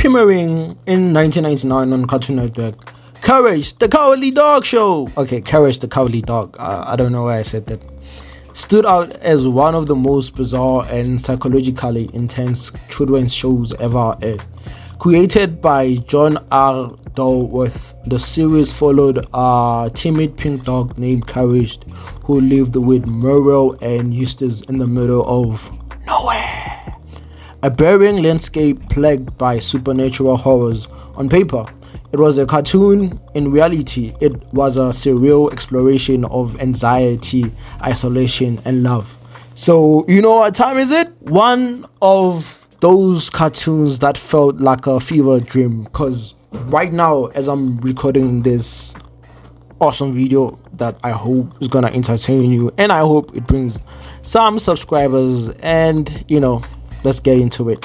Premiering in 1999 on Cartoon Network, Courage the Cowardly Dog Show. Okay, Courage the Cowardly Dog. I don't know why I said that. Stood out as one of the most bizarre and psychologically intense children's shows ever aired. Created by John R. Dulworth, the series followed a timid pink dog named Courage who lived with Muriel and Eustace in the middle of nowhere. A barren landscape plagued by supernatural horrors. On paper, it was a cartoon. In reality, it was a surreal exploration of anxiety, isolation, and love. So, you know what time is it? One of those cartoons that felt like a fever dream. Because right now, as I'm recording this awesome video that I hope is gonna entertain you, and I hope it brings some subscribers, and let's get into it.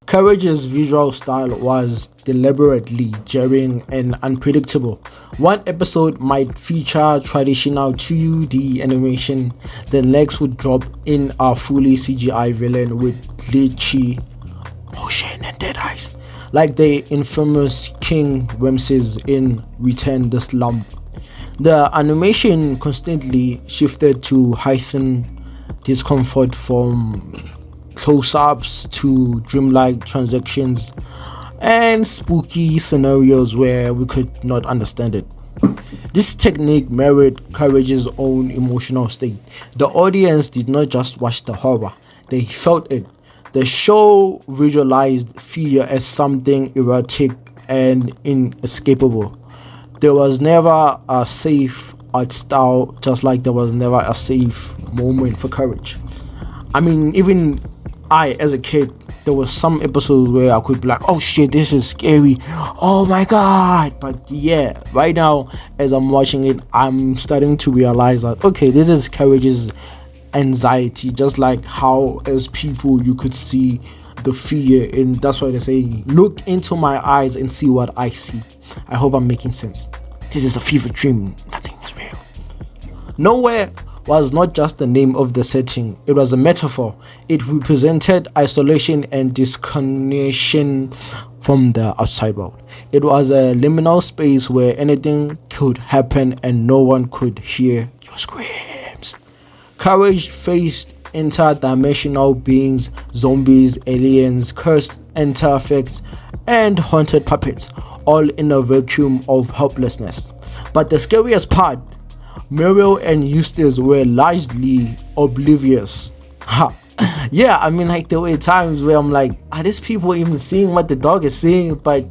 Courage's visual style was deliberately jarring and unpredictable. One episode might feature traditional 2D animation, then Lex would drop in a fully CGI villain with glitchy motion and dead eyes, like the infamous King Ramses in Return the Slump. The animation constantly shifted to heighten discomfort from close-ups to dreamlike transactions and spooky scenarios where we could not understand it. This technique mirrored Courage's own emotional state. The audience did not just watch the horror, they felt it. The show visualized fear as something erratic and inescapable. There was never a safe art style, just like there was never a safe moment for Courage. I mean, even as a kid, there was some episodes where I could be like, oh shit, this is scary, oh my god. But yeah, right now as I'm watching it, I'm starting to realize that okay, this is Courage's anxiety, just like how as people you could see the fear, and that's why they say look into my eyes and see what I see. I hope I'm making sense. This is a fever dream, nothing is real. Nowhere was not just the name of the setting, it was a metaphor. It represented isolation and disconnection from the outside world. It was a liminal space where anything could happen and no one could hear your screams. Courage faced interdimensional beings, zombies, aliens, cursed artifacts, and haunted puppets, all in a vacuum of helplessness. But the scariest part, Muriel and Eustace were largely oblivious. Yeah, I mean, like, there were times where I'm like, are these people even seeing what the dog is seeing? But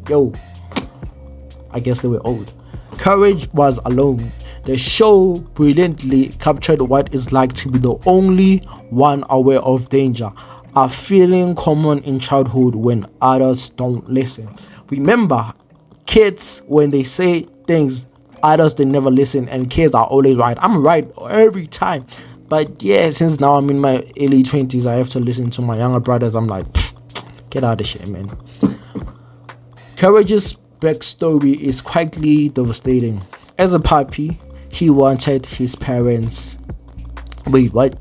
I guess they were old. Courage was alone. The show brilliantly captured what it's like to be the only one aware of danger, a feeling common in childhood when adults don't listen. Remember, kids, when they say things, adults, they never listen, and kids are always right. I'm right every time. But yeah, since now I'm in my early 20s, I have to listen to my younger brothers. I'm like, get out of here, man. Courage's backstory is quietly devastating. As a puppy, he wanted his parents. Wait, what?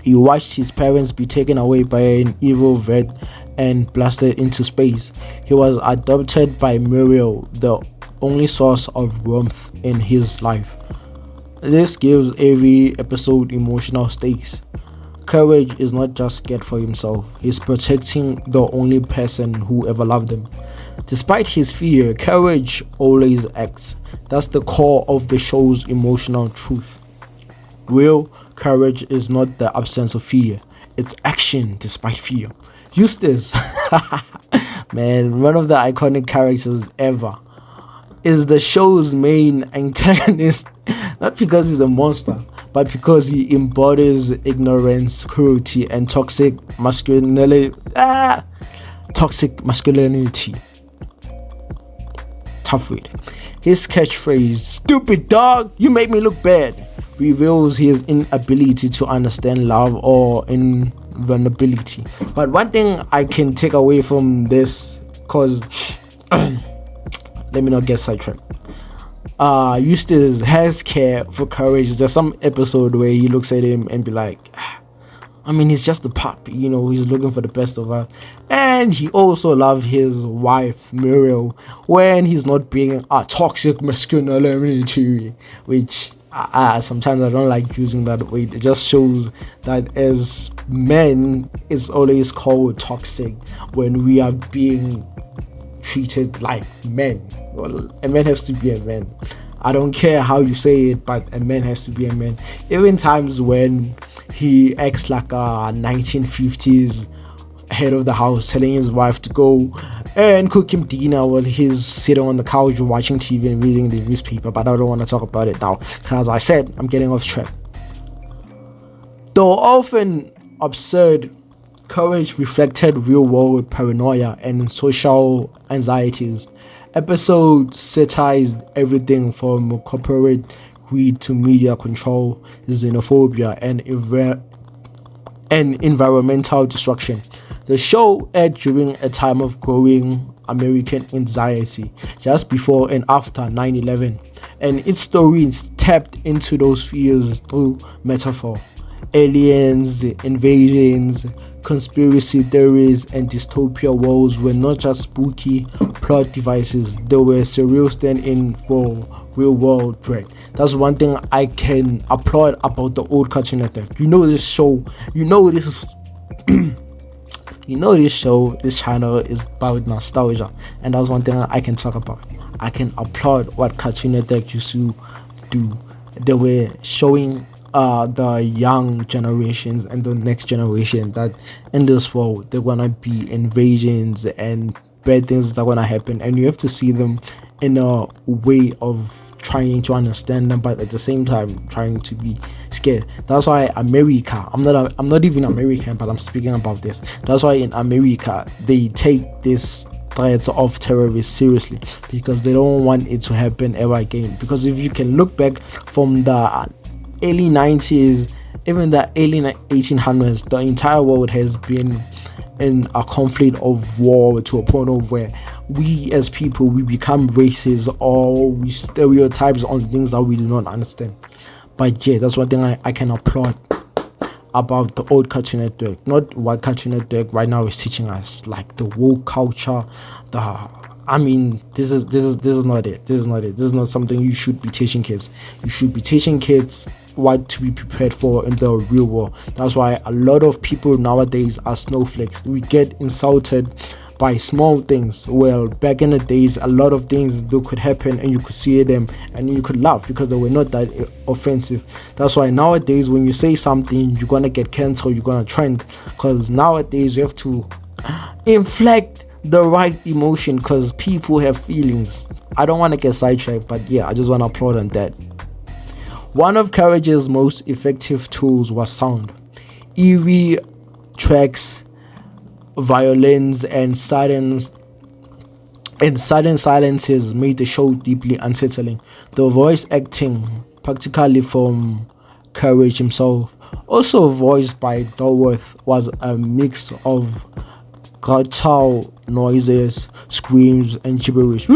He watched his parents be taken away by an evil vet and blasted into space. He was adopted by Muriel, the only source of warmth in his life. This gives every episode emotional stakes. Courage is not just scared for himself, he's protecting the only person who ever loved him. Despite his fear, Courage always acts. That's the core of the show's emotional truth. Real courage is not the absence of fear, it's action despite fear. Eustace, man, one of the iconic characters ever, is the show's main antagonist, not because he's a monster, but because he embodies ignorance, cruelty, and toxic masculinity. Tough read. His catchphrase, "Stupid dog, you make me look bad," reveals his inability to understand love or invulnerability. But one thing I can take away from this, cause let me not get sidetracked. Eustace has care for Courage. There's some episode where he looks at him and be like, I mean, he's just a pup, he's looking for the best of us. And he also loves his wife, Muriel, when he's not being a toxic masculinity, which sometimes I don't like using that way. It just shows that as men, it's always called toxic when we are being treated like men. Well, a man has to be a man. I don't care how you say it, but a man has to be a man. Even times when he acts like a 1950s head of the house, telling his wife to go and cook him dinner while he's sitting on the couch watching TV and reading the newspaper. But I don't want to talk about it now, because as I said, I'm getting off track. Though often absurd, Courage reflected real-world paranoia and social anxieties. Episodes satirized everything from corporate greed to media control, xenophobia, and environmental destruction. The show aired during a time of growing American anxiety, just before and after 9/11, and its stories tapped into those fears through metaphor. Aliens, invasions, conspiracy theories, and dystopia worlds were not just spooky plot devices, they were serial stand-in for real-world dread. That's one thing I can applaud about the old Cartoon Network. This show, this channel is about nostalgia, and that's one thing I can talk about. I can applaud what Cartoon Network used to do. They were showing the young generations and the next generation that in this world there gonna be invasions and bad things that are gonna happen, and you have to see them in a way of trying to understand them, but at the same time trying to be scared. That's why America, I'm not even American, but I'm speaking about this. That's why in America they take this threats of terrorists seriously, because they don't want it to happen ever again. Because if you can look back from the early 90s, even the early 1800s, the entire world has been in a conflict of war, to a point of where we as people, we become racist or we stereotypes on things that we do not understand. But yeah, that's one thing I can applaud about the old Cartoon Network. Not what Cartoon Network right now is teaching us, like the woke culture, this is not it. This is not something you should be teaching kids. You should be teaching kids what to be prepared for in the real world. That's why a lot of people nowadays are snowflakes. We get insulted by small things. Well, back in the days, a lot of things that could happen and you could see them and you could laugh because they were not that offensive. That's why nowadays when you say something, you're gonna get cancelled, you're gonna trend, because nowadays you have to inflect the right emotion because people have feelings. I don't want to get sidetracked, but yeah, I just want to applaud on that. One of Courage's most effective tools was sound. Eerie tracks, violins, and sudden silences made the show deeply unsettling. The voice acting, practically from Courage himself, also voiced by Dolworth, was a mix of guttural noises, screams, and gibberish,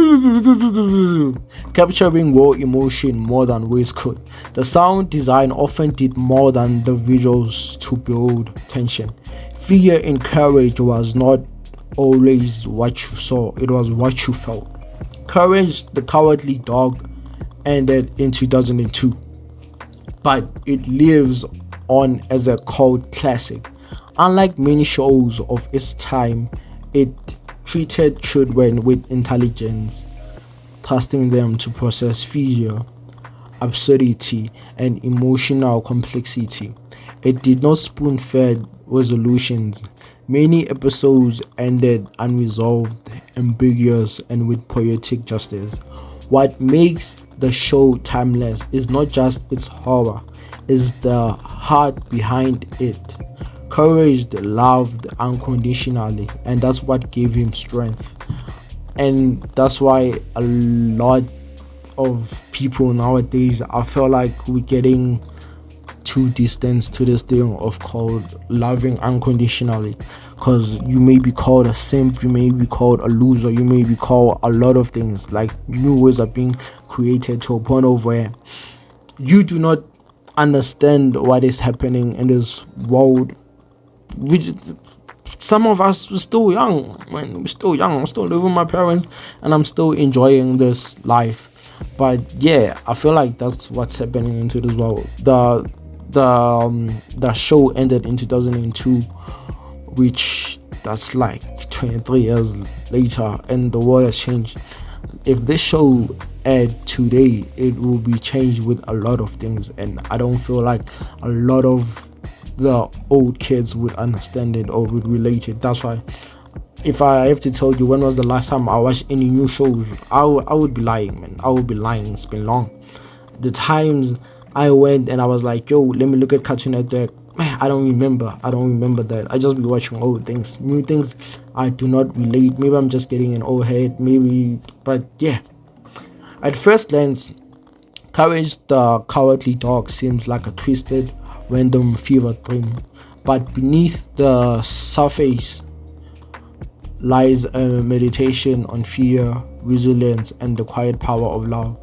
capturing raw emotion more than words could. The sound design often did more than the visuals to build tension. Fear in Courage was not always what you saw, it was what you felt. Courage the Cowardly Dog ended in 2002, but it lives on as a cult classic. Unlike many shows of its time, it treated children with intelligence, trusting them to process fear, absurdity, and emotional complexity. It did not spoon-feed resolutions. Many episodes ended unresolved, ambiguous, and with poetic justice. What makes the show timeless is not just its horror, it's the heart behind it. Courage loved unconditionally, and that's what gave him strength. And that's why a lot of people nowadays, I feel like we're getting too distant to this thing of called loving unconditionally, because you may be called a simp, you may be called a loser, you may be called a lot of things. Like, new words are being created to a point of where you do not understand what is happening in this world. Some of us are still young, man. We're still young. I'm still living with my parents, and I'm still enjoying this life. But yeah, I feel like that's what's happening into this world. The show ended in 2002, which that's like 23 years later, and the world has changed. If this show aired today, it will be changed with a lot of things, and I don't feel like a lot of the old kids would understand it or would relate it. That's why, if I have to tell you when was the last time I watched any new shows, I would be lying, man. I would be lying. It's been long. The times I went and I was like, yo, let me look at Cartoon Network, man, I don't remember that. I just be watching old things. New things I do not relate. Maybe I'm just getting an old head, maybe. But yeah, at first glance, Courage the Cowardly Dog seems like a twisted, random fever dream, but beneath the surface lies a meditation on fear, resilience, and the quiet power of love.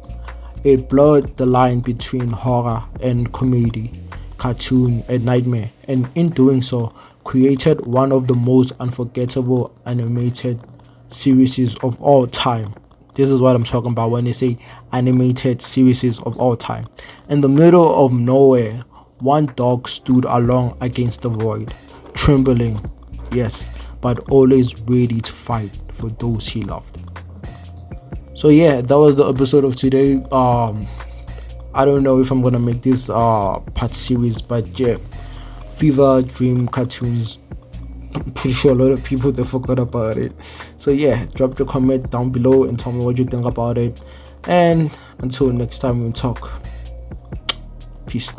It blurred the line between horror and comedy, cartoon and nightmare, and in doing so, created one of the most unforgettable animated series of all time. This is what I'm talking about when they say animated series of all time. In the middle of nowhere, one dog stood alone against the void, trembling, yes, but always ready to fight for those he loved. So yeah, that was the episode of today. I don't know if I'm gonna make this part series, but yeah, Fever Dream cartoons. I'm pretty sure a lot of people they forgot about it. So yeah, drop the comment down below and tell me what you think about it. And until next time we talk. Peace.